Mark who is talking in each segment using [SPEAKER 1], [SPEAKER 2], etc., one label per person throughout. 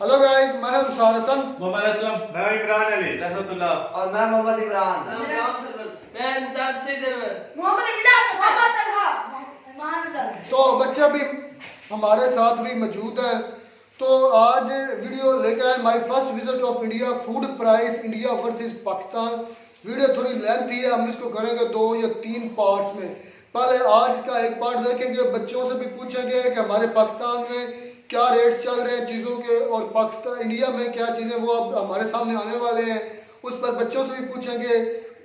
[SPEAKER 1] Hello guys, मैं हूं तुषार हसन,
[SPEAKER 2] मोहम्मद असलम, मैं इमरान अली,
[SPEAKER 3] रहमतुल्लाह और मैं मोहम्मद इमरान।
[SPEAKER 1] तो बच्चे भी हमारे साथ भी मौजूद हैं। तो आज वीडियो लेकर आए my first visit of India, food price India versus Pakistan. Video थोड़ी लेंथी है, हम इसको करेंगे 2 या 3 पार्ट्स में। पहले आज का एक पार्ट देखेंगे, बच्चों से भी पूछेंगे कि हमारे पाकिस्तान में क्या रेट चल रहे हैं चीज़ों के, और पाकिस्तान इंडिया में क्या चीज़ें वो अब हमारे सामने आने वाले हैं, उस पर बच्चों से भी पूछेंगे।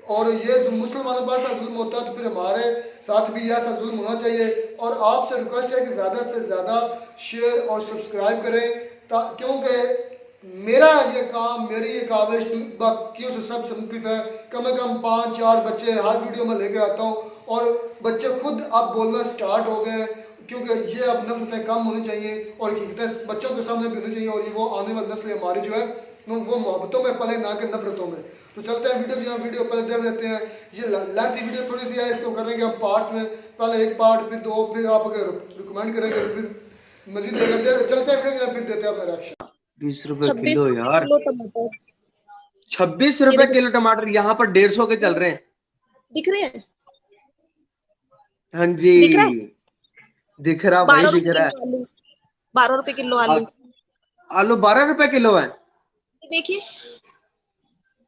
[SPEAKER 1] और ये मुसलमानों पर ऐसा जुल्म होता है तो फिर हमारे साथ भी ऐसा जुल्म होना चाहिए। और आपसे रिक्वेस्ट है कि ज़्यादा से ज़्यादा शेयर और सब्सक्राइब करें, क्योंकि मेरा ये काम, मेरी ये काविश बाकियों से सबसे मुख्तलिफ है। कम से कम 5-4 बच्चे हर वीडियो में लेकर आता हूँ, और बच्चे खुद अब बोलना स्टार्ट हो गए हैं, क्योंकि ये अब नफरतें कम होनी चाहिए और हकीकतें बच्चों के सामने भी होनी चाहिए। और ये वो आने वाली नस्ल हमारी जो है वो मोहब्बतों में पले, ना कि नफरतों में। तो चलते हैं वीडियो की, हम वीडियो पहले देख लेते हैं। ये लेंथी वीडियो थोड़ी सी है, इसको करेंगे हम पार्ट्स में, पहले एक पार्ट, फिर 2, फिर आप अगर रिकमेंड करेंगे फिर मजीद देखेंगे। चलते हैं फिर देते हैं अपना रिएक्शन।
[SPEAKER 4] 20 रुपए
[SPEAKER 5] 26
[SPEAKER 4] किलो
[SPEAKER 5] रुपए
[SPEAKER 4] यार।
[SPEAKER 5] किलो टमाटर।
[SPEAKER 4] 26
[SPEAKER 5] ये
[SPEAKER 4] रुपए
[SPEAKER 5] देखो,
[SPEAKER 4] किलो टमाटर, यहाँ पर 150 के चल रहे हैं।
[SPEAKER 5] दिख रहे हैं?
[SPEAKER 4] हाँ जी,
[SPEAKER 5] दिख रहा है?
[SPEAKER 4] दिख रहा भाई,
[SPEAKER 5] 12
[SPEAKER 4] दिख
[SPEAKER 5] रुपए
[SPEAKER 4] रहा है।
[SPEAKER 5] किलो आलू। 12 रुपए किलो
[SPEAKER 4] आ-
[SPEAKER 5] आलू।
[SPEAKER 4] आलू 12 रुपए किलो है
[SPEAKER 5] ये देखिए,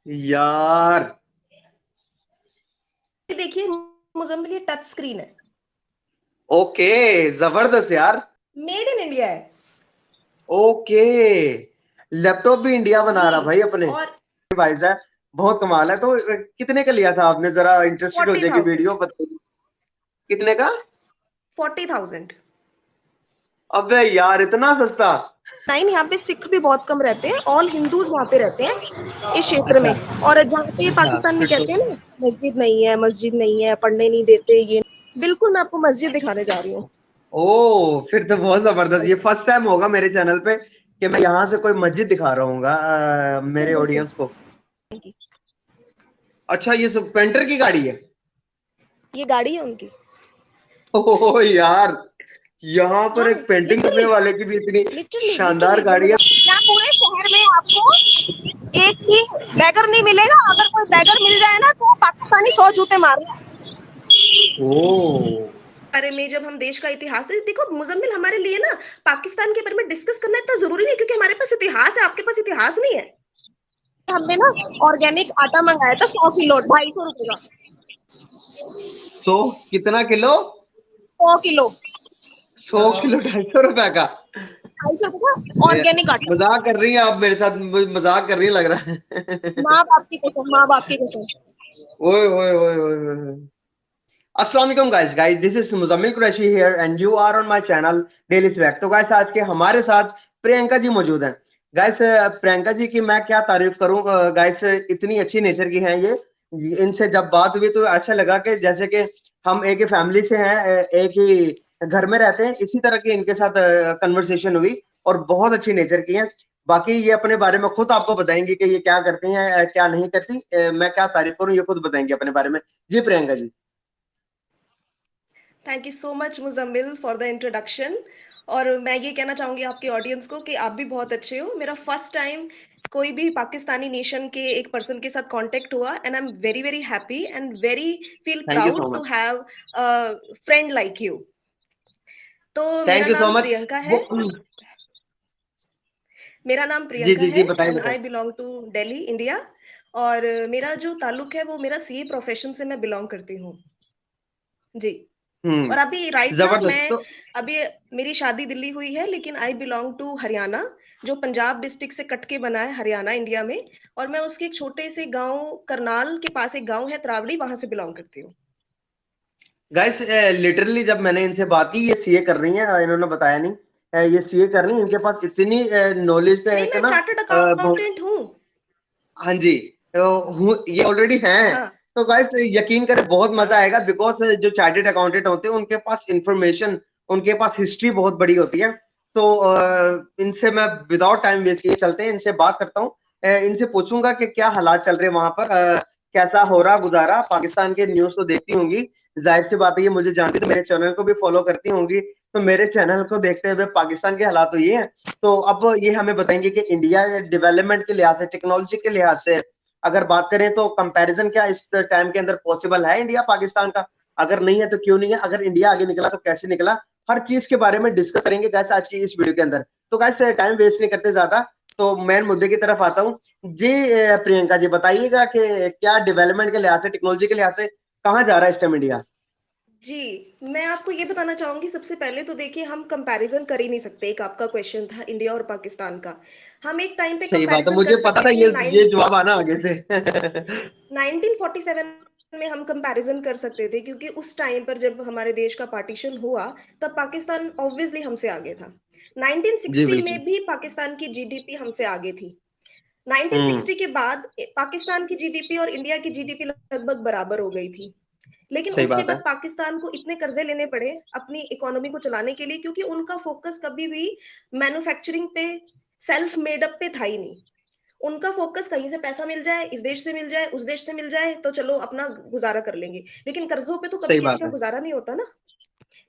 [SPEAKER 4] यार।
[SPEAKER 5] ये देखिए, मुजम्मिल, ये टच स्क्रीन है।
[SPEAKER 4] ओके, जबरदस्त यार।
[SPEAKER 5] मेड इन इंडिया है
[SPEAKER 4] ओके, लैपटॉप भी इंडिया बना रहा
[SPEAKER 5] जी।
[SPEAKER 4] भाई अपने।
[SPEAKER 5] और
[SPEAKER 4] भाई साहब बहुत कमाल है। तो कितने का लिया था आपने, जरा इंटरेस्टेड हो जाएगी
[SPEAKER 5] 40,000।
[SPEAKER 4] वीडियो, बताइए कितने का।
[SPEAKER 5] 40,000।
[SPEAKER 4] अबे यार, इतना सस्ता।
[SPEAKER 5] नाइन, यहाँ पे सिख भी बहुत कम रहते हैं, ऑल हिंदूज वहाँ पे रहते हैं इस क्षेत्र
[SPEAKER 4] अच्छा
[SPEAKER 5] में। और जहाँ पे
[SPEAKER 4] अच्छा,
[SPEAKER 5] पाकिस्तान में
[SPEAKER 4] फिर तो
[SPEAKER 5] कहते हैं ना, मस्जिद नहीं है, मस्जिद नहीं है, पढ़ने नहीं देते, ये बिल्कुल मैं आपको मस्जिद दिखाने जा रही हूँ।
[SPEAKER 4] ओ, फिर तो बहुत जबरदस्त। ये फर्स्ट टाइम होगा मेरे चैनल पे कि मैं यहाँ से कोई मस्जिद दिखा रहा हूँ मेरे
[SPEAKER 5] बिल्कुल।
[SPEAKER 4] ऑडियंस को। अच्छा, ये सब पेंटर की गाड़ी है।
[SPEAKER 5] ये गाड़ी है उनकी।
[SPEAKER 4] ओ यार, यहाँ पर
[SPEAKER 5] हाँ,
[SPEAKER 4] एक पेंटिंग करने
[SPEAKER 5] लिटरली
[SPEAKER 4] वाले की भी इतनी
[SPEAKER 5] लिटरली
[SPEAKER 4] शानदार
[SPEAKER 5] लिटरली मैं
[SPEAKER 4] गाड़ी है।
[SPEAKER 5] यहाँ पूरे शहर में आपको एक ही बैगर नहीं मिलेगा। अगर कोई बैगर मिल जाए ना, तो वो पाकिस्तानी 100 जूते मार रहा है।
[SPEAKER 4] ओ,
[SPEAKER 5] बारे में जब हम देश का इतिहास देखो मुजम्मिल, हमारे लिए ना पाकिस्तान के बारे में डिस्कस करना इतना जरूरी नहीं, क्योंकि हमारे पास इतिहास है, आपके पास इतिहास नहीं है। हमने ना ऑर्गेनिक आटा मंगाया था 100 किलो, 250 रुपए का।
[SPEAKER 4] तो कितना किलो?
[SPEAKER 5] 100 किलो,
[SPEAKER 4] 100 किलो 250 रुपए का।
[SPEAKER 5] 250 रुपए का
[SPEAKER 4] ए,
[SPEAKER 5] ऑर्गेनिक आटा।
[SPEAKER 4] मजाक कर रही है आप मेरे साथ, मजाक कर रही है लग रहा है।
[SPEAKER 5] माँ बाप की कसम, माँ बाप की कसम।
[SPEAKER 4] ओए ओए ओए ओए ओए। अस्सलाम वालेकुम guys, this is Muzammil Qureshi here and you are on my channel daily swag. तो गाइस, आज के हमारे साथ प्रियंका जी मौजूद हैं। गाइस, प्रियंका जी की मैं क्या तारीफ करूं। गाइस, इतनी अच्छी नेचर की हैं ये। इनसे जब बात हुई तो अच्छा लगा कि जैसे कि हम एक ही फैमिली से हैं, एक ही घर में रहते हैं, इसी तरह की इनके साथ कन्वर्सेशन हुई, और बहुत अच्छी नेचर की हैं। बाकी ये अपने बारे में खुद आपको बताएंगी कि ये क्या करती हैं, क्या नहीं करती। मैं क्या तारीफ करूं, ये खुद बताएंगे अपने बारे में। जी Priyanka ji.
[SPEAKER 5] Thank you so much Muzammil for the introduction. और मैं ये कहना चाहूंगी आपके ऑडियंस को कि आप भी बहुत अच्छे हो। मेरा फर्स्ट टाइम कोई भी पाकिस्तानी नेशन के एक पर्सन के साथ कांटेक्ट हुआ, and I am very very happy and very feel
[SPEAKER 4] thank you so
[SPEAKER 5] proud too
[SPEAKER 4] much.
[SPEAKER 5] Have friend like you. तो
[SPEAKER 4] थैंक यू सो मच। वो
[SPEAKER 5] मेरा नाम
[SPEAKER 4] जी
[SPEAKER 5] प्रियंका
[SPEAKER 4] जी
[SPEAKER 5] है
[SPEAKER 4] जी, बताइए
[SPEAKER 5] एंड
[SPEAKER 4] बताइए।
[SPEAKER 5] I belong to Delhi, India. और मेरा जो ताल्लुक है वो मेरा सीए प्रोफेशन से मैं बिलोंग करती हूँ जी। और अभी राइट नाउ
[SPEAKER 4] जबरदस्त।
[SPEAKER 5] मैं,
[SPEAKER 4] तो
[SPEAKER 5] अभी मेरी शादी दिल्ली हुई है, लेकिन आई बिलोंग टू हरियाणा, जो पंजाब डिस्ट्रिक्ट से कट के बना है, हरियाणा इंडिया में। और मैं उसके एक छोटे से गांव, करनाल के पास एक गांव है त्रावड़ी, वहां से बिलोंग करती हूँ।
[SPEAKER 4] गाइस, लिटरली जब मैंने इनसे बात की, ये सीए कर रही हैं, इन्होंने बताया नहीं। ये सीए कर रही हैं, इनके पास इतनी नॉलेज का
[SPEAKER 5] नहीं,
[SPEAKER 4] एक
[SPEAKER 5] मैं
[SPEAKER 4] ना।
[SPEAKER 5] चार्टर्ड
[SPEAKER 4] बहुत,
[SPEAKER 5] अकाउंटेंट हूँ।
[SPEAKER 4] हाँ जी, ये ऑलरेडी हैं।
[SPEAKER 5] हाँ
[SPEAKER 4] तो गाइस, यकीन करें बहुत मजा आएगा, बिकॉज जो चार्टेड अकाउंटेंट होते हैं उनके पास इंफॉर्मेशन, उनके पास हिस्ट्री बहुत बड़ी होती है। तो इनसे मैं विदाउट टाइम वेस्ट किए चलते हैं, इनसे बात करता हूँ। इनसे पूछूंगा कि क्या हालात चल रहे हैं वहां पर, कैसा हो रहा गुजारा। पाकिस्तान के न्यूज तो देखती होंगी, जाहिर सी बात है ये मुझे जानती, तो मेरे चैनल को भी फॉलो करती होंगी। तो मेरे चैनल को देखते हुए पाकिस्तान के हालात तो ये हैं। तो अब ये हमें बताएंगे कि इंडिया डेवलपमेंट के लिहाज से, टेक्नोलॉजी के लिहाज से अगर बात करें तो कंपैरिजन क्या इस टाइम के अंदर पॉसिबल है इंडिया पाकिस्तान का? अगर नहीं है तो क्यों नहीं है? अगर इंडिया आगे निकला तो कैसे निकला? हर चीज के बारे में डिस्कस करेंगे गाइस आज की इस वीडियो के अंदर। तो गाइस टाइम वेस्ट नहीं करते ज्यादा, तो मेन मुद्दे की तरफ आता हूँ जी। प्रियंका जी बताइएगा कि क्या डेवलपमेंट के लिहाज से, टेक्नोलॉजी के लिहाज से कहाँ जा रहा है इस टाइम इंडिया?
[SPEAKER 5] जी, मैं आपको ये बताना चाहूंगी। सबसे पहले तो देखिए, हम कंपैरिजन कर ही नहीं सकते। एक आपका क्वेश्चन था इंडिया और पाकिस्तान का। हम एक टाइम पे
[SPEAKER 4] सही बात है,
[SPEAKER 5] कंपैरिजन
[SPEAKER 4] मुझे
[SPEAKER 5] कर
[SPEAKER 4] पता
[SPEAKER 5] सकते
[SPEAKER 4] था
[SPEAKER 5] थे।
[SPEAKER 4] ये जवाब आना आगे से।
[SPEAKER 5] 1947 में हम कंपैरिजन कर सकते थे, क्योंकि उस टाइम पर जब हमारे देश का पार्टीशन हुआ, तब पाकिस्तान ऑब्वियसली हमसे आगे था।
[SPEAKER 4] जी
[SPEAKER 5] 1960
[SPEAKER 4] बिल्कुल।
[SPEAKER 5] में भी पाकिस्तान की जीडीपी हमसे आगे थी।
[SPEAKER 4] हम्म।
[SPEAKER 5] 1960 के बाद पाकिस्तान की जीडीपी और इंडिया की जीडीपी लगभग बराबर हो गई थी। लेकिन
[SPEAKER 4] सही
[SPEAKER 5] उसके
[SPEAKER 4] बात है।
[SPEAKER 5] बाद पाकिस्तान को इतने कर्जे लेने पड़े अपनी इकोनॉमी को चलाने के लिए, क्योंकि उनका फोकस कभी भी मैन्युफैक्चरिंग पे, सेल्फ मेड अप पे था ही नहीं। उनका फोकस कहीं से पैसा मिल जाए, इस देश से मिल जाए, उस देश से मिल जाए, तो चलो अपना गुजारा कर लेंगे। लेकिन कर्जों पे तो कभी
[SPEAKER 4] सही
[SPEAKER 5] किसी
[SPEAKER 4] बात
[SPEAKER 5] का
[SPEAKER 4] है।
[SPEAKER 5] गुजारा नहीं होता ना।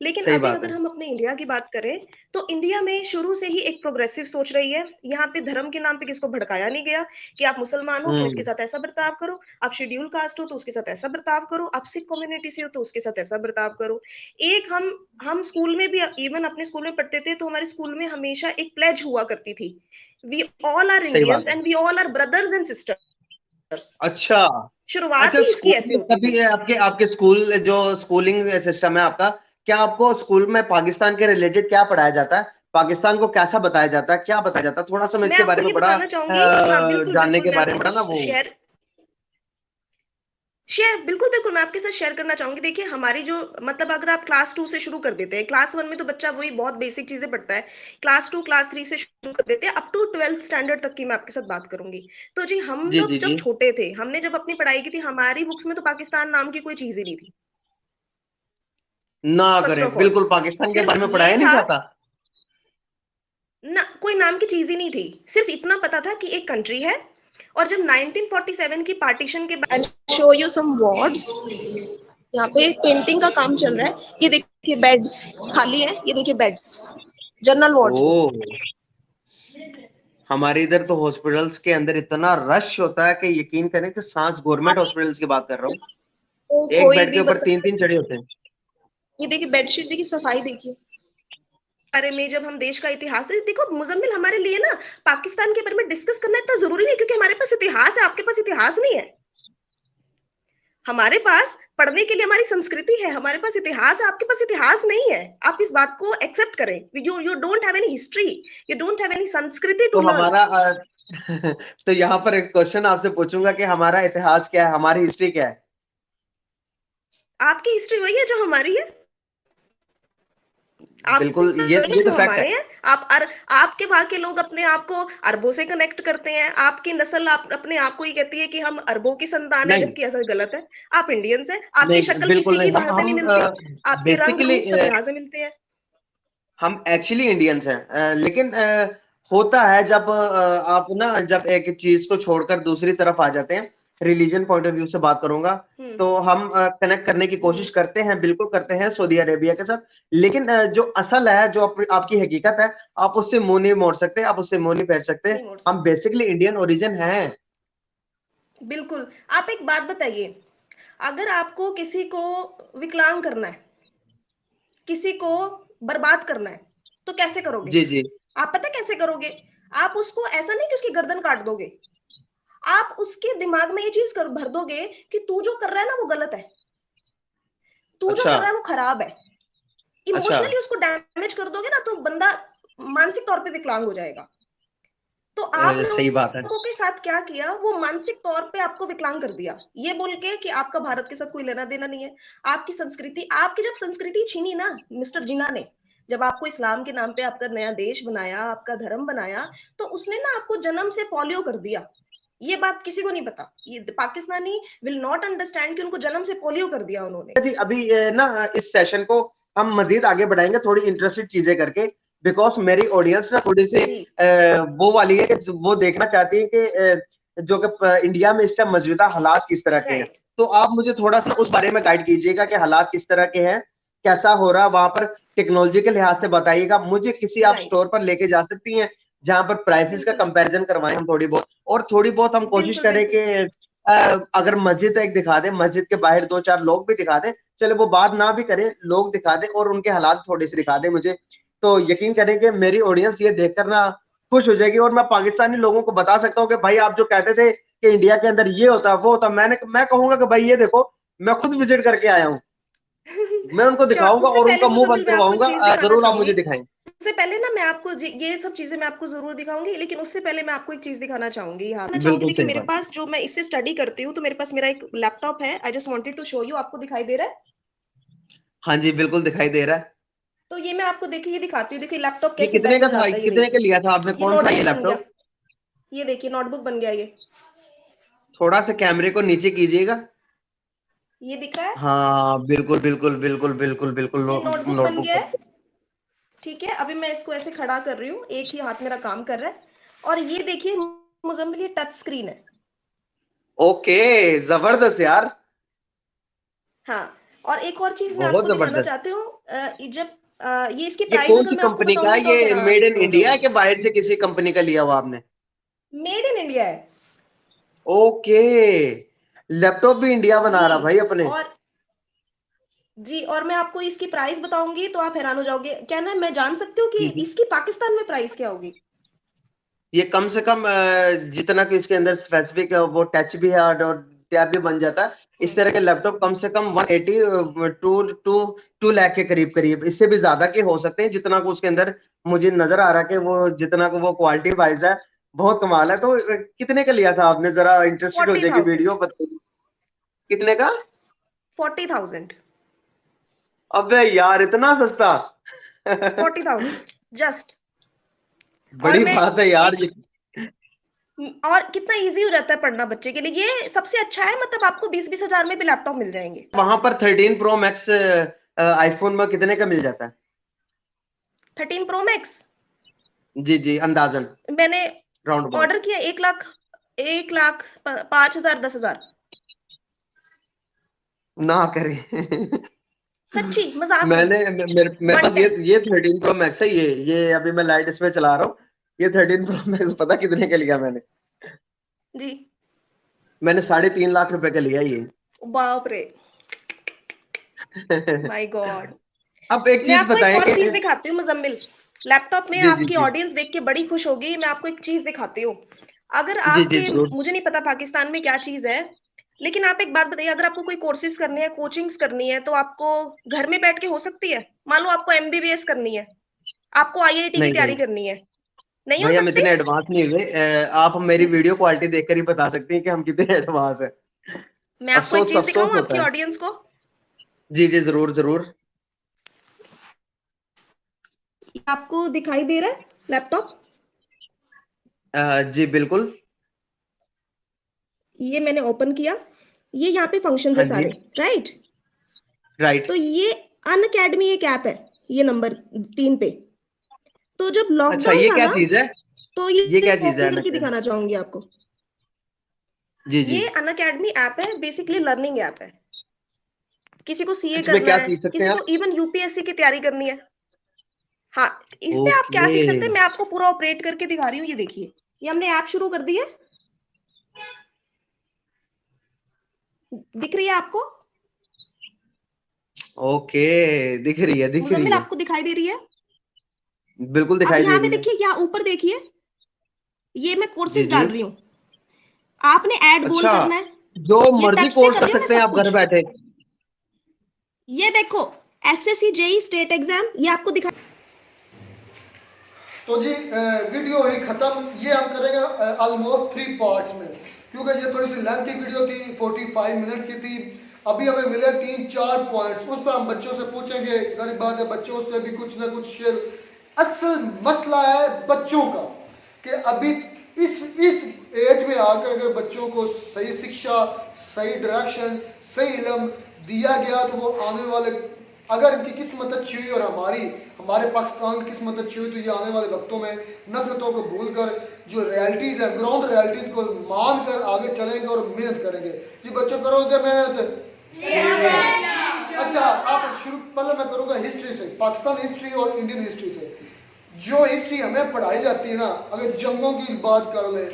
[SPEAKER 5] लेकिन
[SPEAKER 4] सही
[SPEAKER 5] अभी
[SPEAKER 4] बात
[SPEAKER 5] अगर
[SPEAKER 4] है।
[SPEAKER 5] हम अपने इंडिया की बात करें, तो इंडिया में शुरू से ही एक प्रोग्रेसिव सोच रही है। यहाँ पे धर्म के नाम पे किसको भड़काया नहीं गया कि आप मुसलमान हो तो इसके
[SPEAKER 4] हम्म।
[SPEAKER 5] साथ ऐसा बर्ताव करो, आप शेड्यूल कास्ट हो तो उसके साथ ऐसा बर्ताव करो, आप सिख कम्युनिटी से हो तो उसके साथ ऐसा बर्ताव करो। एक हम स्कूल में भी, इवन अपने स्कूल में पढ़ते थे, तो हमारे स्कूल में हमेशा एक प्लेज हुआ करती थी, वी ऑल आर
[SPEAKER 4] सही बात
[SPEAKER 5] इंडियंस
[SPEAKER 4] है।
[SPEAKER 5] And we all are brothers and sisters.
[SPEAKER 4] अच्छा।
[SPEAKER 5] शुरुआत
[SPEAKER 4] अच्छा,
[SPEAKER 5] ही इसकी
[SPEAKER 4] स्कूल
[SPEAKER 5] ऐसी
[SPEAKER 4] में
[SPEAKER 5] होती
[SPEAKER 4] कभी
[SPEAKER 5] थी।
[SPEAKER 4] आपके आपके स्कूल जो स्कूलिंग सिस्टम है आपका, क्या आपको स्कूल में पाकिस्तान के रिलेटेड क्या पढ़ाया जाता है? पाकिस्तान को कैसा बताया जाता है, क्या बताया जाता है? थोड़ा सा मैं
[SPEAKER 5] मैं
[SPEAKER 4] इसके
[SPEAKER 5] आपको
[SPEAKER 4] बारे में
[SPEAKER 5] ये
[SPEAKER 4] बड़ा
[SPEAKER 5] बताना चाहूंगी, हाँ बिल्कुल
[SPEAKER 4] जानने
[SPEAKER 5] बिल्कुल,
[SPEAKER 4] के
[SPEAKER 5] मैं
[SPEAKER 4] बारे
[SPEAKER 5] आपके
[SPEAKER 4] में बड़ा ना
[SPEAKER 5] साथ
[SPEAKER 4] वो।
[SPEAKER 5] शेयर बिल्कुल बिल्कुल मैं आपके साथ शेयर करना चाहूंगी। देखिए, हमारी जो, मतलब अगर आप क्लास 2 से शुरू कर देते हैं, क्लास 1 में तो बच्चा वही बहुत बेसिक चीजें पढ़ता है। क्लास 2 क्लास 3 से शुरू कर देते हैं, अप टू 12th स्टैंडर्ड तक की मैं आपके साथ बात करूंगी। तो जी, हम
[SPEAKER 4] जी
[SPEAKER 5] लोग
[SPEAKER 4] जी
[SPEAKER 5] जब
[SPEAKER 4] जी।
[SPEAKER 5] छोटे थे, हमने जब अपनी पढ़ाई की थी, हमारी बुक्स में तो पाकिस्तान नाम की कोई चीज ही नहीं थी।
[SPEAKER 4] ना
[SPEAKER 5] फर्स्ट
[SPEAKER 4] करें,
[SPEAKER 5] ऑफ ऑल,
[SPEAKER 4] बिल्कुल पाकिस्तान के
[SPEAKER 5] सिर्फ
[SPEAKER 4] बारे में
[SPEAKER 5] ये
[SPEAKER 4] पढ़ाया नहीं
[SPEAKER 5] था
[SPEAKER 4] जाता।
[SPEAKER 5] ना, कोई नाम की चीज ही नहीं थी। सिर्फ इतना पता था कि एक कंट्री है। और जब 1947 की पार्टीशन के बाद, शो यू सम वार्ड्स, यहाँ पे पेंटिंग का काम चल रहा है। ये देखिए बेड्स खाली है, ये देखिए बेड्स, जनरल वार्ड्स है।
[SPEAKER 4] ओ, हमारे इधर तो हॉस्पिटल्स के अंदर इतना रश होता है कि यकीन करें कि सांस, गवर्नमेंट हॉस्पिटल्स की बात कर रहा हूँ,
[SPEAKER 5] तो
[SPEAKER 4] एक
[SPEAKER 5] कोई
[SPEAKER 4] बेड के
[SPEAKER 5] भी
[SPEAKER 4] ऊपर
[SPEAKER 5] बता,
[SPEAKER 4] तीन तीन चढ़े होते हैं।
[SPEAKER 5] ये देखिए बेडशीट, देखिए सफाई, देखिए बारे में। जब हम देश का इतिहास, देखो मुजम्मिल, हमारे लिए ना पाकिस्तान के बारे में डिस्कस करना इतना जरूरी नहीं, क्योंकि हमारे पास इतिहास है, आपके पास इतिहास नहीं है। हमारे पास पढ़ने के लिए हमारी संस्कृति है, हमारे पास इतिहास है, आपके पास इतिहास नहीं है। आप इस बात को एक्सेप्ट करें। You don't have any history, you don't have any संस्कृति टू
[SPEAKER 4] तो
[SPEAKER 5] लर्न।
[SPEAKER 4] हमारा तो यहाँ पर एक क्वेश्चन आपसे पूछूंगा कि हमारा इतिहास क्या है, हमारी हिस्ट्री क्या है?
[SPEAKER 5] आपकी हिस्ट्री वही है जो हमारी है, आपकी
[SPEAKER 4] बिल्कुल, ये
[SPEAKER 5] वही है
[SPEAKER 4] ये
[SPEAKER 5] जो
[SPEAKER 4] तो फैक्ट
[SPEAKER 5] हमारे
[SPEAKER 4] है।
[SPEAKER 5] हैं। आपके वहां के लोग अपने आप को अरबों से कनेक्ट करते हैं। आपकी नस्ल अपने आप को ही कहती है कि हम अरबों की संतान है,
[SPEAKER 4] नहीं
[SPEAKER 5] जबकि ऐसा गलत है। आप इंडियंस हैं, आपकी
[SPEAKER 4] नहीं,
[SPEAKER 5] शक्ल
[SPEAKER 4] बिल्कुल
[SPEAKER 5] किसी की
[SPEAKER 4] नहीं,
[SPEAKER 5] वहां से नहीं
[SPEAKER 4] हम
[SPEAKER 5] मिलती, आपके रंग
[SPEAKER 4] बेसिकली
[SPEAKER 5] रूप सब यहाँ से मिलते हैं।
[SPEAKER 4] हम एक्चुअली इंडियंस हैं, लेकिन होता है जब आप ना जब एक चीज को छोड़कर दूसरी तरफ आ जाते हैं, रिलीजन पॉइंट ऑफ व्यू से बात करूंगा,
[SPEAKER 5] हम्म
[SPEAKER 4] तो हम कनेक्ट करने की कोशिश
[SPEAKER 5] हम्म
[SPEAKER 4] करते हैं, बिल्कुल करते हैं सऊदी अरेबिया के साथ। लेकिन जो असल है, जो आपकी हकीकत है, आप उससे मुंह नहीं मोड़ सकते, आप उससे मुंह नहीं फेर सकते।
[SPEAKER 5] नहीं मोड़
[SPEAKER 4] हम
[SPEAKER 5] सकते,
[SPEAKER 4] बेसिकली इंडियन ओरिजिन हैं।
[SPEAKER 5] बिल्कुल। आप एक बात बताइए, अगर आपको किसी को विकलांग करना है, किसी को बर्बाद करना है, तो कैसे करोगे?
[SPEAKER 4] जी जी।
[SPEAKER 5] आप पता कैसे करोगे? आप उसको ऐसा नहीं कि उसकी गर्दन काट दोगे, आप उसके दिमाग में ये चीज भर दोगे कि तू जो कर रहा है ना वो गलत है, तू जो
[SPEAKER 4] अच्छा।
[SPEAKER 5] कर रहा है वो खराब है।
[SPEAKER 4] अच्छा।
[SPEAKER 5] इमोशनली उसको डैमेज कर दोगे ना, तो बंदा मानसिक तौर पे विकलांग हो जाएगा। तो आप
[SPEAKER 4] सही बात है।
[SPEAKER 5] लोगों के साथ क्या किया, वो मानसिक तौर पे आपको विकलांग कर दिया, ये बोल के कि आपका भारत के साथ कोई लेना देना नहीं है। आपकी संस्कृति, आपकी जब संस्कृति छीनी ना मिस्टर जिन्ना ने, जब आपको इस्लाम के नाम पे आपका नया देश बनाया, आपका धर्म बनाया, तो उसने ना आपको जन्म से पोलियो कर दिया। ये बात किसी को नहीं पता। ये पाकिस्तानी विल नॉट अंडरस्टैंड कि उनको जन्म से पोलियो कर दिया उन्होंने।
[SPEAKER 4] जी, अभी ना इस सेशन को हम मजीद आगे बढ़ाएंगे थोड़ी इंटरेस्टेड चीजें करके, बिकॉज मेरी ऑडियंस ना थोड़ी सी
[SPEAKER 5] जी
[SPEAKER 4] वो वाली है कि वो देखना चाहती है कि जो कि इंडिया में इस टाइम मौजूदा हालात किस तरह के हैं।
[SPEAKER 5] राइट।
[SPEAKER 4] तो आप मुझे थोड़ा सा उस बारे में गाइड कीजिएगा कि हालात किस तरह के हैं, कैसा हो रहा है वहां पर, टेक्नोलॉजी के लिहाज से बताइएगा, मुझे किसी आप
[SPEAKER 5] Right.
[SPEAKER 4] स्टोर पर लेके जा सकती हैं जहां पर प्राइसेस का
[SPEAKER 5] बिल्कुल।
[SPEAKER 4] कंपैरिजन करवाएं हम थोड़ी बहुत, और थोड़ी बहुत हम कोशिश
[SPEAKER 5] बिल्कुल,
[SPEAKER 4] करें कि अगर मस्जिद एक दिखा दे, मस्जिद के बाहर 2-4 लोग भी दिखा दे, चले वो बात ना भी करें, लोग दिखा दे और उनके हालात थोड़े से दिखा दे मुझे, तो यकीन करें कि मेरी ऑडियंस ये देखकर ना खुश हो जाएगी, और मैं पाकिस्तानी लोगों को बता सकता हूँ कि भाई आप जो कहते थे कि इंडिया के अंदर ये होता वो होता, मैं कहूंगा कि भाई ये देखो मैं खुद विजिट करके आया हूँ, मैं उनको दिखाऊंगा
[SPEAKER 5] उससे
[SPEAKER 4] और
[SPEAKER 5] पहले
[SPEAKER 4] उनका मुंह बंद
[SPEAKER 5] मुजम्मिल मैं आपको एक
[SPEAKER 4] करवाऊंगा,
[SPEAKER 5] चीज दिखाना
[SPEAKER 4] जरूर आप
[SPEAKER 5] चाहूंगी।
[SPEAKER 4] मुझे दिखाएं।
[SPEAKER 5] उससे पहले ना मैं आपको ये सब चीजें मैं आपको जरूर दिखाऊंगी, लेकिन उससे पहले मैं आपको एक चीज दिखाना चाहूंगी। यहाँ मैं चाहूंगी,
[SPEAKER 4] बिल्कुल
[SPEAKER 5] देखिए
[SPEAKER 4] सही
[SPEAKER 5] मेरे
[SPEAKER 4] बात।
[SPEAKER 5] पास जो मैं इससे स्टडी करती हूँ, तो मेरे पास मेरा एक लैपटॉप है। I just wanted to show you. आपको दिखाई दे रहा है?
[SPEAKER 4] हाँ जी बिल्कुल दिखाई दे रहा है।
[SPEAKER 5] तो ये मैं आपको देखिए, ये दिखाती हूँ। देखिए लैपटॉप
[SPEAKER 4] ये
[SPEAKER 5] कैसे
[SPEAKER 4] कितने
[SPEAKER 5] बैंड
[SPEAKER 4] का
[SPEAKER 5] हो
[SPEAKER 4] था,
[SPEAKER 5] जाता है। ये
[SPEAKER 4] कितने का
[SPEAKER 5] देखिए,
[SPEAKER 4] लिया था आपने,
[SPEAKER 5] ये
[SPEAKER 4] कौन सा ये
[SPEAKER 5] नोटबुक बन गया।
[SPEAKER 4] लैपटॉप?
[SPEAKER 5] ये देखिए नोटबुक बन गया ये।
[SPEAKER 4] थोड़ा सा कैमरे को नीचे कीजिएगा।
[SPEAKER 5] ये दिख रहा है?
[SPEAKER 4] हाँ बिल्कुल बिल्कुल बिल्कुल बिल्कुल बिल्कुल,
[SPEAKER 5] ये नोटबुक बन
[SPEAKER 4] नोटबुक
[SPEAKER 5] गया
[SPEAKER 4] बन
[SPEAKER 5] है।
[SPEAKER 4] गया।
[SPEAKER 5] ठीक है, अभी मैं इसको ऐसे खड़ा कर रही हूँ, एक ही हाथ मेरा काम कर रहा है। और ये देखिए मुजम्मिल, ये टच स्क्रीन है।
[SPEAKER 4] ओके, जबरदस्त यार,
[SPEAKER 5] हाँ, और एक और चीज मैं
[SPEAKER 4] बहुत
[SPEAKER 5] आपको दिखाना
[SPEAKER 4] जबरदस्त।
[SPEAKER 5] चाहती हूँ। ये इसकी
[SPEAKER 4] ये
[SPEAKER 5] प्राइस
[SPEAKER 4] कौन
[SPEAKER 5] अगर
[SPEAKER 4] सी
[SPEAKER 5] मैं आपको
[SPEAKER 4] कंपनी का है?
[SPEAKER 5] बताऊंगी तो आप
[SPEAKER 4] ये
[SPEAKER 5] हैरान
[SPEAKER 4] मेड इन
[SPEAKER 5] हो
[SPEAKER 4] इंडिया है
[SPEAKER 5] जाओगे।
[SPEAKER 4] कि बाहर से किसी कंपनी का लिया हुआ आपने?
[SPEAKER 5] मेड इन इंडिया है।
[SPEAKER 4] ओके, लैपटॉप भी इंडिया बना रहा भाई
[SPEAKER 5] जी।
[SPEAKER 4] अपने।
[SPEAKER 5] और जी, और मैं आपको इसकी प्राइस बताऊंगी तो आप हैरान हो जाओगे। क्या ना, मैं जान सकती हूँ कि
[SPEAKER 4] जी जी।
[SPEAKER 5] इसकी पाकिस्तान में प्राइस क्या होगी?
[SPEAKER 4] ये कम से कम जितना कि इसके अंदर स्पेसिफिक वो टच भी है और टैब भी बन जाता है, इस तरह के लैपटॉप कम से कम 180 टू लाख के करीब करीब, इससे भी ज्यादा के हो सकते हैं, जितना को उसके अंदर मुझे नजर आ रहा है कि वो जितना को वो क्वालिटी वाइज है, बहुत कमाल है। तो कितने का लिया था आपने, जरा इंटरेस्टेड हो जाएगी
[SPEAKER 5] 40,000।
[SPEAKER 4] वीडियो बताइए। कितने का?
[SPEAKER 5] 40,000।
[SPEAKER 4] अबे यार इतना सस्ता!
[SPEAKER 5] 40,000 जस्ट। और
[SPEAKER 4] बड़ी
[SPEAKER 5] मैं
[SPEAKER 4] बात है यार
[SPEAKER 5] एक
[SPEAKER 4] ये।
[SPEAKER 5] और कितना इजी हो जाता है पढ़ना बच्चे के लिए। ये सबसे अच्छा है, मतलब आपको 20-20 हजार में भी लैपटॉप मिल जाएंगे।
[SPEAKER 4] वहां पर 13 प्रो मैक्स आईफोन में कितने का मिल जाता है?
[SPEAKER 5] 13 प्रो मैक्स
[SPEAKER 4] जी जी, अंदाजन,
[SPEAKER 5] मैंने
[SPEAKER 4] राउंड अबाउट।
[SPEAKER 5] ऑर्डर किया 1 लाख 5,000 10,000।
[SPEAKER 4] ना करें।
[SPEAKER 5] सच्ची, मजाक नहीं।
[SPEAKER 4] मेरे
[SPEAKER 5] वन
[SPEAKER 4] पास
[SPEAKER 5] टेन
[SPEAKER 4] ये 13 प्रो मैक्स है, ये अभी मैं लाइट इस पे चला रहा हूँ। ये 13 प्रो मैक्स पता कितने का लिया मैंने?
[SPEAKER 5] जी।
[SPEAKER 4] मैंने 3.5 लाख रुपए का लिया ये।
[SPEAKER 5] बाप रे, माय गॉड।
[SPEAKER 4] अब एक
[SPEAKER 5] मैं
[SPEAKER 4] चीज
[SPEAKER 5] आपको एक
[SPEAKER 4] बताएं
[SPEAKER 5] और
[SPEAKER 4] कि
[SPEAKER 5] चीज दिखाती हूँ मुजम्मिल। लैपटॉप में
[SPEAKER 4] जी जी
[SPEAKER 5] आपकी
[SPEAKER 4] जी
[SPEAKER 5] ऑडियंस देख के बड़ी खुश होगी। मैं आपको एक चीज दिखाती हूँ। अगर
[SPEAKER 4] जी जी
[SPEAKER 5] आपके,
[SPEAKER 4] जरूर।
[SPEAKER 5] मुझे नहीं पता पाकिस्तान में क्या चीज है, लेकिन आप एक बात बताइए, अगर आपको कोई कोर्सेज करने हैं, कोचिंग्स करनी है, तो आपको घर में बैठ के हो सकती है? मान लो आपको एमबीबीएस करनी है, आपको आईआईटी की
[SPEAKER 4] नहीं
[SPEAKER 5] तैयारी
[SPEAKER 4] नहीं
[SPEAKER 5] करनी है, नहीं हो
[SPEAKER 4] भाई, हम
[SPEAKER 5] सकती?
[SPEAKER 4] इतने एडवांस नहीं हुए। आप मेरी वीडियो क्वालिटी देखकर ही बता सकते हैं कि हम कितने एडवांस हैं।
[SPEAKER 5] मैं आपको एक
[SPEAKER 4] अफसोस
[SPEAKER 5] चीज
[SPEAKER 4] अफसोस
[SPEAKER 5] दिखाऊं आपकी
[SPEAKER 4] होता है।
[SPEAKER 5] ऑडियंस को।
[SPEAKER 4] जी जी जरूर जरूर।
[SPEAKER 5] आपको दिखाई दे रहा है लैपटॉप?
[SPEAKER 4] जी बिल्कुल।
[SPEAKER 5] ये मैंने ओपन किया। ये यहाँ पे फंक्शंस
[SPEAKER 4] हाँ
[SPEAKER 5] है
[SPEAKER 4] जी।
[SPEAKER 5] सारे। राइट।
[SPEAKER 4] राइट।
[SPEAKER 5] तो ये अन अकेडमी एक ऐप है, ये नंबर 3 पे। तो जब
[SPEAKER 4] अच्छा,
[SPEAKER 5] लॉकडाउन
[SPEAKER 4] ये
[SPEAKER 5] था
[SPEAKER 4] क्या
[SPEAKER 5] ना,
[SPEAKER 4] चीज है?
[SPEAKER 5] तो
[SPEAKER 4] ये
[SPEAKER 5] ये
[SPEAKER 4] क्या चीज है
[SPEAKER 5] ओपन करके
[SPEAKER 4] अनअकैडमी?
[SPEAKER 5] दिखाना चाहूंगी आपको।
[SPEAKER 4] जी जी।
[SPEAKER 5] ये अन अकेडमी ऐप है, बेसिकली लर्निंग ऐप है। किसी को सीए
[SPEAKER 4] इसमें
[SPEAKER 5] करना
[SPEAKER 4] क्या
[SPEAKER 5] है,
[SPEAKER 4] सीख सकते
[SPEAKER 5] किसी
[SPEAKER 4] हैं
[SPEAKER 5] को
[SPEAKER 4] आप?
[SPEAKER 5] इवन यूपीएससी की तैयारी करनी है। हाँ, इसमें आप क्या
[SPEAKER 4] ओके।
[SPEAKER 5] सीख सकते हैं, मैं आपको पूरा ऑपरेट करके दिखा रही हूँ। ये देखिए, ये हमने ऐप शुरू कर दी है। दिख रही है आपको?
[SPEAKER 4] ओके, दिख रही है दिख रही
[SPEAKER 5] मुजम्मिल,
[SPEAKER 4] है।
[SPEAKER 5] आपको दिखाई दे रही है?
[SPEAKER 4] बिल्कुल
[SPEAKER 5] अब
[SPEAKER 4] दिखाई दे
[SPEAKER 5] यहाँ पे
[SPEAKER 4] रही है।
[SPEAKER 5] देखिए, यहाँ ऊपर देखिए, ये मैं
[SPEAKER 4] जी
[SPEAKER 5] कोर्सेज
[SPEAKER 4] जी।
[SPEAKER 5] डाल रही हूँ। आपने ऐड गोल
[SPEAKER 4] अच्छा,
[SPEAKER 5] करना है।
[SPEAKER 4] जो
[SPEAKER 5] ये
[SPEAKER 4] मर्जी
[SPEAKER 5] टच से
[SPEAKER 4] कोर्स
[SPEAKER 5] कर
[SPEAKER 4] कर
[SPEAKER 5] रही हूँ मैं
[SPEAKER 4] सकते हैं
[SPEAKER 5] सब
[SPEAKER 4] आप घर
[SPEAKER 5] कुछ।
[SPEAKER 4] बैठे।
[SPEAKER 5] ये देखो, एसएससी जेई स्टेट एग्जाम, ये आपको दिखा।
[SPEAKER 1] तो जी वीडियो ही खत्म। ये हम करेंगे ऑलमोस्ट 3 पार्ट्स में, क्योंकि ये थोड़ी सी लेंथी वीडियो थी, 45 मिनट की थी। अभी हमें मिले 3-4 पॉइंट्स, उस पर हम बच्चों से पूछेंगे। गरीब बात है, बच्चों से भी कुछ ना कुछ शेयर। असल मसला है बच्चों का, कि अभी इस एज में आकर अगर बच्चों को सही शिक्षा, सही डायरेक्शन, सही इल्म दिया गया, तो वो आने वाले, अगर इनकी किस्मत अच्छी हुई और हमारे पाकिस्तान की किस्मत अच्छी हुई, तो ये आने वाले वक्तों में नफरतों को भूलकर जो रियलिटीज़ है, ग्राउंड रियलिटीज़ को मानकर आगे चलेंगे और मेहनत करेंगे। जी बच्चों, करोगे मेहनत? अच्छा आप शुरू, पहले मैं करूंगा हिस्ट्री से, पाकिस्तान हिस्ट्री और इंडियन हिस्ट्री से। जो हिस्ट्री हमें पढ़ाई जाती है ना, अगर जंगों की बात कर ले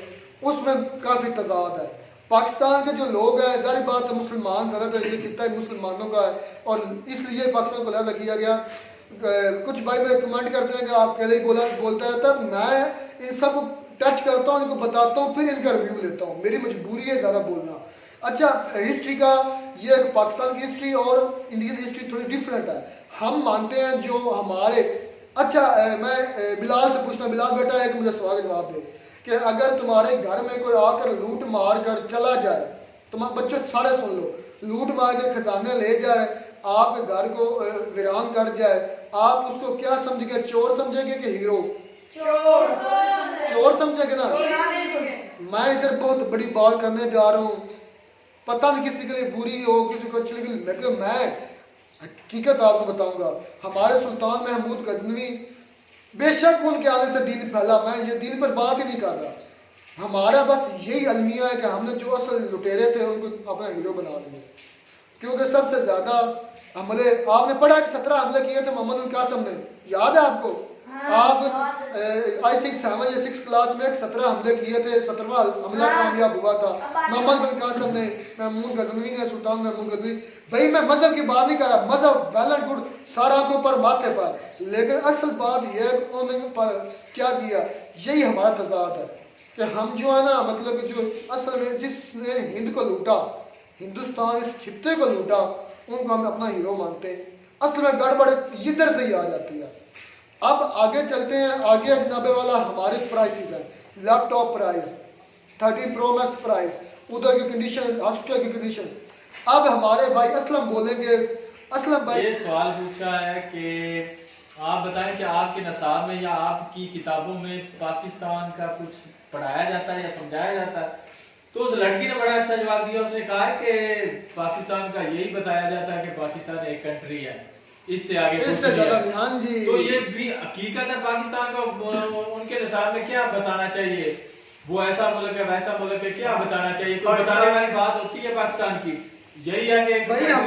[SPEAKER 1] उसमें काफ़ी तजाद है। पाकिस्तान के जो लोग हैं, जारी बात है मुसलमान ज़्यादातर, ये कितना है मुसलमानों का है और इसलिए पाकिस्तान को अलग किया गया। कुछ भाई मेरे कमेंट करते हैं कि आप पहले ही बोलता रहता है, मैं इन सब को टच करता हूँ, इनको बताता हूँ, फिर इनका रिव्यू लेता हूँ, मेरी मजबूरी है ज़्यादा बोलना। अच्छा, हिस्ट्री का ये पाकिस्तान की हिस्ट्री और इंडियन हिस्ट्री थोड़ी डिफरेंट है। हम मानते हैं जो हमारे, अच्छा मैं बिलाल से पूछना, बिलाल बेटा एक मुझे सवाल जवाब दे कि अगर तुम्हारे घर में कोई आकर लूट मार कर चला जाए, तुम्हारे बच्चों सारे सुन लो, लूट मार के खजाने ले जाए, आपके घर को वीरान कर जाए, आप उसको क्या समझेंगे? चोर समझेंगे कि हीरो? चोर समझेंगे ना। मैं इधर बहुत बड़ी बात करने जा रहा हूँ, पता नहीं किसी के लिए बुरी हो, किसी को अच्छी लगे, मैं हकीकत आपको बताऊंगा। हमारे सुल्तान महमूद गजनवी, बेशक उनके आने से दीन फैला, मैं ये दीन पर बात ही नहीं कर रहा। हमारा बस यही अलमिया है कि हमने जो असल लुटेरे थे उनको अपना हीरो बना दिया, क्योंकि सबसे ज्यादा हमले आपने पढ़ा कि 17 हमले किए थे मोहम्मद बिन कासिम ने, याद है आपको? आप आई थिंक 7 या 6 क्लास में 17 हमले किए थे, 17वां हमला कामयाब हुआ था मोहम्मद बिन कासिम ने, महमूद गजनवी ने, सुल्तान महमूद गजनवी। भाई मैं मजहब की बात नहीं कर रहा, मजहब वेल एंड गुड, सारा आंखों पर माथे पर, लेकिन असल बात यह है उन्होंने क्या किया, यही हमारा तजाद है कि हम जो है ना, मतलब कि जो असल में जिसने हिंद को लूटा, हिंदुस्तान इस खित्ते को लूटा, उनको हम अपना हीरो मानते हैं। असल में गड़बड़ इधर से ही आ जाती है। अब आगे चलते हैं, आगे जनाबे वाला हमारे प्राइसेस हैं, laptop price, 13 pro max price, उधर की कंडीशन, हॉस्पिटल की कंडीशन। अब हमारे भाई असलम बोलेंगे। असलम भाई,
[SPEAKER 2] ये सवाल पूछा है कि आप बताएं कि आपके नसाब में या आपकी किताबों में पाकिस्तान का कुछ पढ़ाया जाता है या समझाया जाता है? तो उस लड़की ने बड़ा अच्छा जवाब दिया, उसने कहा कि पाकिस्तान का यही बताया जाता है कि पाकिस्तान एक कंट्री है, इससे आगे
[SPEAKER 1] इससे ज्यादा नहीं। हाँ जी,
[SPEAKER 2] तो ये भी हकीकत है। पाकिस्तान का उनके निसाब में क्या बताना चाहिए, वो ऐसा मुल्क है वैसा मुल्क है, क्या बताना चाहिए? कोई बताने वाली बात होती है पाकिस्तान की, यही है कि
[SPEAKER 1] भाई हम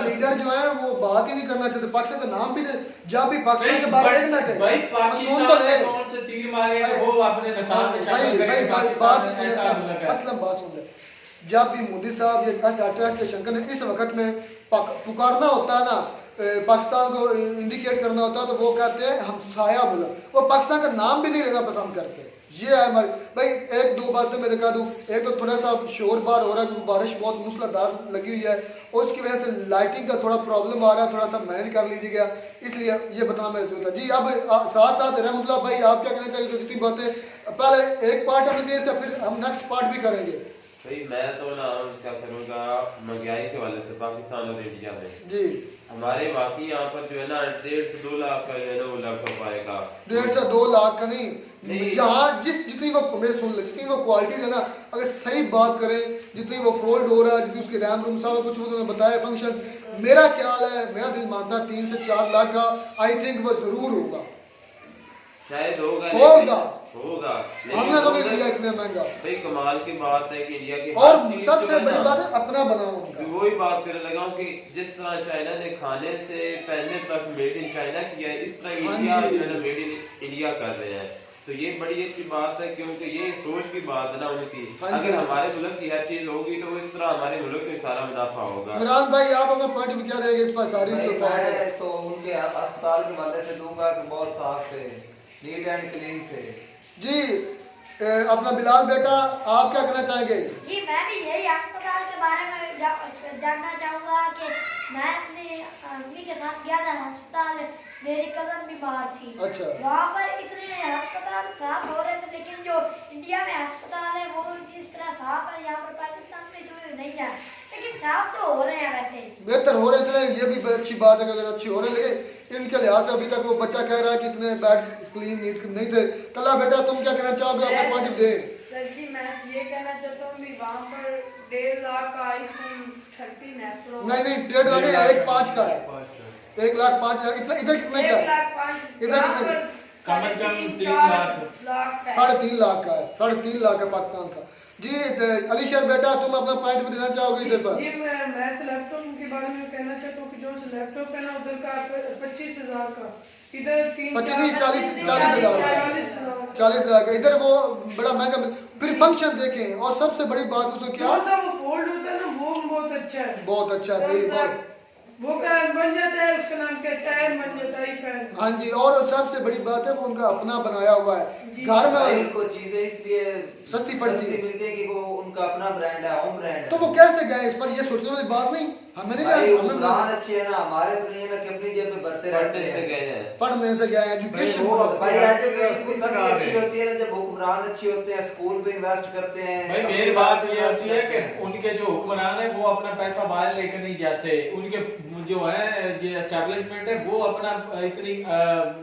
[SPEAKER 1] लीडर जो है वो बात ही नहीं करना चाहते, पाकिस्तान का नाम भी नहीं, जब भी पाकिस्तान के बारे में देखना
[SPEAKER 2] भाई पाकिस्तान में कौन से तीर मारे वो अपने निशान पे शामिल करें।
[SPEAKER 1] बात असलम बात सुन ले, जब भी मोदी साहब या डॉक्टर शंकर ने इस वक्त में पुकारना होता है ना, पाकिस्तान को इंडिकेट करना होता है, तो वो कहते हैं हम साया मुल्क, वो पाकिस्तान का नाम भी नहीं लेना पसंद करते। ये है हमारे भाई। एक दो बातें मैं दिखा दूं, एक तो थोड़ा सा शोर बार हो रहा है क्योंकि बारिश बहुत मूसलाधार लगी हुई है, और उसकी वजह से लाइटिंग का थोड़ा प्रॉब्लम आ रहा है, थोड़ा सा मैनेज कर लीजिएगा, इसलिए ये बताना मेरे जरूरत है जी। अब साथ साथ रहमतुल्लाह भाई आप क्या कहना चाहिए? तो जितनी बातें पहले एक पार्ट हमने दिया था, फिर हम नेक्स्ट पार्ट भी करेंगे।
[SPEAKER 6] भाई मैं तो ना क्या करूँगा, महंगाई के वाले से पाकिस्तान और इंडिया में जी हमारे बाकी यहाँ पर जो है ना 1.5 से 2 लाख का जो है ना वो लैपटॉप आएगा।
[SPEAKER 1] 1.5 से 2 लाख का नहीं, जहाँ जितनी वो मेरे सुन ले, जितनी वो क्वालिटी है ना, अगर सही बात करें, जितनी वो फोल्ड हो रहा है, जितनी उसकी रैम रूम साहब कुछ उन्होंने बताया फंक्शन, मेरा ख्याल है, मेरा दिल मानता है 3 से 4 लाख का आई थिंक वो जरूर होगा,
[SPEAKER 6] शायद होगा
[SPEAKER 1] हमने तो नहीं लिया इतना महंगा।
[SPEAKER 6] भाई कमाल की बात है कि इंडिया की
[SPEAKER 1] और सबसे बड़ी बात है अपना बनाओ उनका।
[SPEAKER 6] वही बात करने लगा हूँ कि जिस तरह चाइना ने खाने से पहनने तक मेड इन चाइना किया है, इस तरह इंडिया जो है ना मेड इन इंडिया कर रहे हैं, तो ये बड़ी अच्छी बात है, क्योंकि ये सोच की बात है ना उनकी। अगर हमारे मुल्क की हर चीज होगी तो इस तरह हमारे मुल्क में सारा मुनाफा होगा।
[SPEAKER 1] इमरान भाई आप अपना पॉइंट में क्या देंगे इस पर? सारी
[SPEAKER 3] तो उनके अस्पताल के हवाले से दूंगा कि बहुत साफ थे, नीट एंड क्लीन थे
[SPEAKER 1] जी। अपना बिलाल बेटा आप क्या कहना चाहेंगे?
[SPEAKER 7] जी मैं भी यही अस्पताल के बारे में जानना चाहूँगा कि मैं अपनी अम्मी के साथ गया था अस्पताल, मेरी कजन बीमार थी।
[SPEAKER 1] अच्छा।
[SPEAKER 7] वहाँ पर इतने अस्पताल साफ हो रहे थे, लेकिन जो इंडिया में अस्पताल है वो जिस तरह साफ है यहाँ पर पाकिस्तान में जो नहीं है, लेकिन साफ तो हो रहे हैं, वैसे
[SPEAKER 1] बेहतर हो रहे थे, ये भी अच्छी बात है अगर अच्छी हो रहे, लेकिन इनके लिहाज से अभी तक वो बच्चा कह रहा है कि इतने बैग्स क्लीन नीट नहीं थे। तला बेटा तुम क्या कहना चाहोगे, अपना पॉइंट दे।
[SPEAKER 8] सर जी मैं ये कहना चाहता हूँ कि वहाँ पर 1.5 लाख का iPhone 13 है प्रो।
[SPEAKER 1] नहीं 1.5 लाख नहीं, 1.5 का है, 1,05,000। इतना इधर कितने का है?
[SPEAKER 8] 1,05,000
[SPEAKER 1] इधर कितने?
[SPEAKER 2] कम से कम 3 लाख,
[SPEAKER 1] 3.5 लाख का है, 3.5 लाख है पाकिस्तान का। जी अलीशर बेटा तुम अपना पॉइंट भी देना चाहोगे इधर पर?
[SPEAKER 8] जी मैं तो लैपटॉप के बारे में कहना चाहता हूँ कि जो से लैपटॉप है ना उधर का 25,000 का, इधर
[SPEAKER 1] 40,000 का, इधर वो बड़ा महंगा। फिर फंक्शन देखें और सबसे बड़ी बात उसमें क्या,
[SPEAKER 8] कौन सा वो फोल्ड होता है ना वो बहुत अच्छा है,
[SPEAKER 1] बहुत अच्छा है
[SPEAKER 8] वो क्या बन जाता है, उसका नाम क्या टायर बन जाता है पैन।
[SPEAKER 1] हाँ जी, और सबसे बड़ी बात है वो उनका अपना बनाया हुआ है, घर में
[SPEAKER 3] उनको चीजें इसलिए
[SPEAKER 1] सस्ती पड़ती
[SPEAKER 3] मिलती है कि वो उनका अपना ब्रांड है, होम ब्रांड है।
[SPEAKER 1] तो वो कैसे गए इस पर, ये सोचने वाली बात नहीं, हमें नहीं
[SPEAKER 3] हमें ब्रांड अच्छी है ना, हमारे तो नहीं है ना कि अपनी जेब में भरते रहते हैं,
[SPEAKER 1] पढ़ने से गए, एजुकेशन
[SPEAKER 3] भाई एजुकेशन भी तभी अच्छी होती है ना जब हुक्मरान अच्छे होते हैं, स्कूल पे इन्वेस्ट करते हैं।
[SPEAKER 2] भाई मेरी बात ये होती है कि उनके जो हुक्मरान है वो अपना पैसा बाहर लेकर नहीं जाते, उनके जो है ये एस्टेब्लिशमेंट है वो अपना इतनी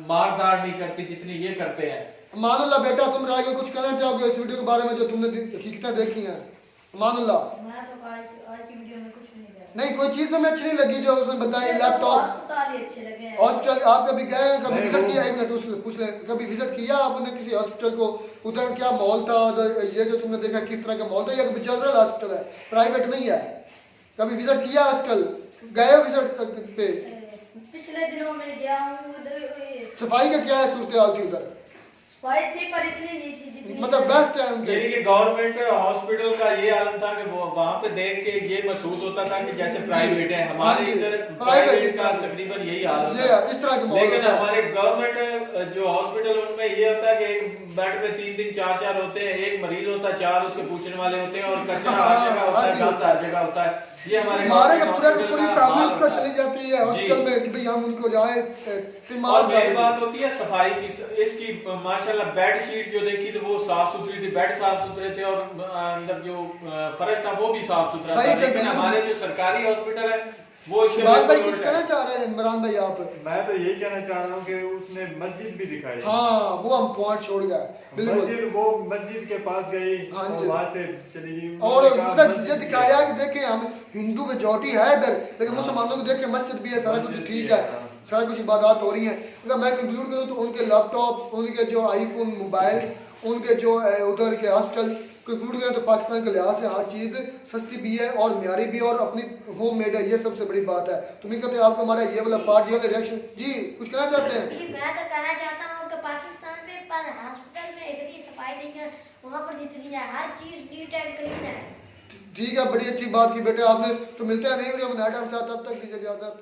[SPEAKER 2] मारदार नहीं करती जितनी ये करते हैं।
[SPEAKER 1] मानुल्लाह बेटा तुम राय कुछ कहना चाहोगे इस वीडियो के बारे में जो तुमने हकीकतें देखी हैं? मानुल्लाह
[SPEAKER 7] मैं तो आज की वीडियो में कुछ नहीं कह रहा।
[SPEAKER 1] नहीं, कोई चीज तो मैं अच्छी नहीं लगी जो उसने बताई, लैपटॉप,
[SPEAKER 7] अस्पताल ही अच्छे लगे हैं।
[SPEAKER 1] हॉस्पिटल आप कभी गए हैं, कभी विजिट किया? एक मिनट उससे पूछ ले, कभी विजिट किया आपने किसी हॉस्पिटल को? उधर क्या माहौल था, उधर ये जो तुमने देखा किस तरह का माहौल था? ये कभी जनरल हॉस्पिटल है, प्राइवेट नहीं है, कभी विजिट किया हॉस्पिटल, गए विजिट पे?
[SPEAKER 7] पिछले दिनों में गया हूँ उधर।
[SPEAKER 1] सफाई का क्या है सूरत हाल थी उधर?
[SPEAKER 7] सफाई थी पर इतनी नहीं थी जितनी
[SPEAKER 1] मतलब बेस्ट है उनके।
[SPEAKER 2] यानी कि गवर्नमेंट हॉस्पिटल का ये आलम था कि वो वहाँ पे देख के ये महसूस होता था कि जैसे प्राइवेट है, हमारे इधर प्राइवेट का तकरीबन यही हाल
[SPEAKER 1] ये इस तरह के माहौल
[SPEAKER 2] लेकिन
[SPEAKER 1] होता है।
[SPEAKER 2] हमारे गवर्नमेंट जो हॉस्पिटल उनमें ये होता है कि एक बेड पे 3-3 4-4 होते हैं, एक मरीज होता है, 4 उसके पूछने वाले होते हैं और कचरा हर जगह होता है, गंद हर जगह होता है। ये हमारे
[SPEAKER 1] पूरी फैमिली उसको चली जाती है हॉस्पिटल में कि भाई हम उनको जाए।
[SPEAKER 2] और मेन बात होती है सफाई की, इसकी माशाल्लाह बेड शीट जो देखी तो वो साफ सुथरी थी, बेड साफ सुथरे थे और अंदर जो फर्श था वो भी साफ सुथरा था। लेकिन हमारे जो सरकारी हॉस्पिटल है वो
[SPEAKER 1] बात भाई कुछ कहना चाह रहे हैं इमरान भाई आप?
[SPEAKER 9] मैं तो यही कहना चाह रहा हूँ कि उसने मस्जिद भी दिखाई।
[SPEAKER 1] हाँ वो हम पॉइंट छोड़ गए,
[SPEAKER 9] मस्जिद वो मस्जिद के पास गई और वहाँ से चली गई
[SPEAKER 1] और उधर ये दिखाया कि देखें हम हिंदू मेजॉरिटी है इधर, लेकिन मुसलमानों को देखें मस्जिद भी है, सारा कुछ ठीक है, सारा कुछ इबादत हो रही है। अगर मैं कंक्लूड करूँ तो उनके लैपटॉप, उनके जो आईफोन मोबाइल्स, उनके जो उधर के हॉस्पिटल कंक्लूड करें तो पाकिस्तान के लिहाज से हर चीज़ सस्ती भी है और म्यारी भी है और अपनी होम मेड है, ये सबसे बड़ी बात है। तुम्हें कहते हैं आपका हमारा ये वाला पार्ट, ये वाला रिएक्शन जी कुछ कहना चाहते हैं?
[SPEAKER 7] जी मैं तो कहना चाहता हूँ कि पाकिस्तान में पर हॉस्पिटल में इतनी सफाई नहीं है, वहाँ पर जितनी है हर चीज़ नीट एंड क्लीन है।
[SPEAKER 1] ठीक है, बड़ी अच्छी बात की बेटे आपने। तो मिलते हैं नई वीडियो में, तब तक दीजिए इजाजत।